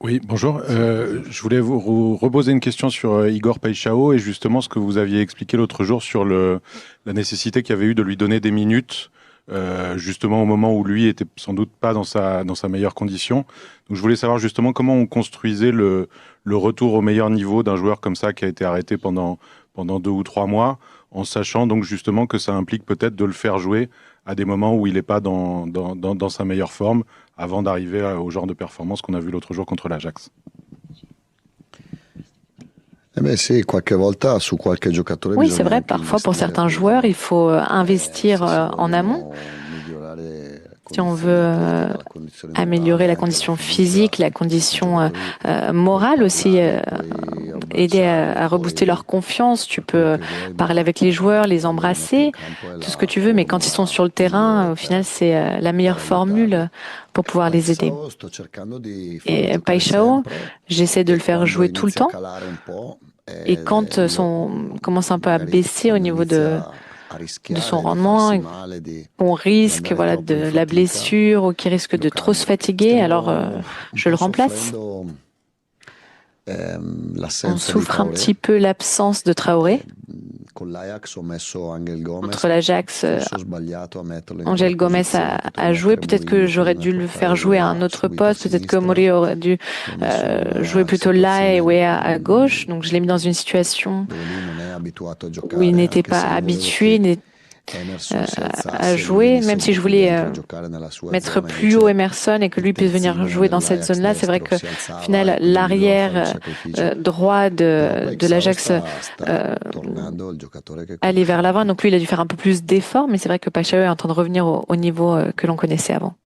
Oui, bonjour. Je voulais vous reposer une question sur Igor Paixão et justement ce que vous aviez expliqué l'autre jour sur la nécessité qu'il y avait eu de lui donner des minutes, justement au moment où lui était sans doute pas dans sa meilleure condition. Donc je voulais savoir justement comment on construisait le retour au meilleur niveau d'un joueur comme ça qui a été arrêté pendant 2 ou 3 mois, en sachant donc justement que ça implique peut-être de le faire jouer à des moments où il n'est pas dans sa meilleure forme, avant d'arriver au genre de performance qu'on a vu l'autre jour contre l'Ajax. Eh beh sì, qualche volta su qualche giocatore Oui, c'est bisogna vrai, anche parfois pour investire certains prima, joueurs, il faut investir se si en amont vogliono migliorare la si on veut condizione atletica, la condizione améliorer morale, la anche la condition fiducia physique, la dei condition giocatori, puoi morale aussi, parlare, puoi aider abbracciare, à rebooster leur confiance. Tu fare quello peux che vuoi, parler ma avec les joueurs, les quando li metti in embrasser, campo è tout ce que la tu veux, mais quand ils sont formula sur le migliore terrain, au final, c'est la per meilleure aiutarli. formule pour pouvoir les aider. Paisao sto cercando di farlo Et giocare Paixão, sempre j'essaie de le e faire quando jouer tout le inizia a temps. calare un po', Et quand io commence un peu à magari baisser au quando niveau inizia a de son rischiare di rendement, farsi et male, qu'on di risque andare voilà, troppo in de la fatica, blessure ou qui risque lo de trop se cambio. fatiguer, alors Stiamo un je le po' remplace. soffrendo On l'assenza di souffre un Traoré. petit peu l'absence de Traoré. Con l'Ajax ho messo Angel Gomez, Contre l'Ajax, forse ho sbagliato a metterlo in quella Angel Gomez posizione, a potevo joué. mettere Peut-être que Murillo j'aurais prima e dû le portare faire jouer à un Weah autre subito a poste. Peut-être que sinistra. Mori aurait dû L'ho messo in jouer una plutôt là et situazione Weah à gauche. Donc je l'ai mis dans une situation dove lui non è abituato a où il giocare, n'était anche pas se io volevo habitué che Emerson si à alzasse e lui jouer, venisse même un si po' je più voulais dentro a giocare nella sua mettre zona. plus haut Invece Emerson et que il lui puisse venir terzino jouer dans cette dell'Ajax zone-là. C'est vrai destro que, au si alzava final, e quindi lui doveva l'arrière fare un sacrificio. droit Però de Paixao l'Ajax sta tornando il giocatore che allait vers conosciamo. l'avant. Donc lui, il a dû faire un peu plus d'efforts, mais c'est vrai que Pachaud est en train de revenir au niveau que l'on connaissait avant.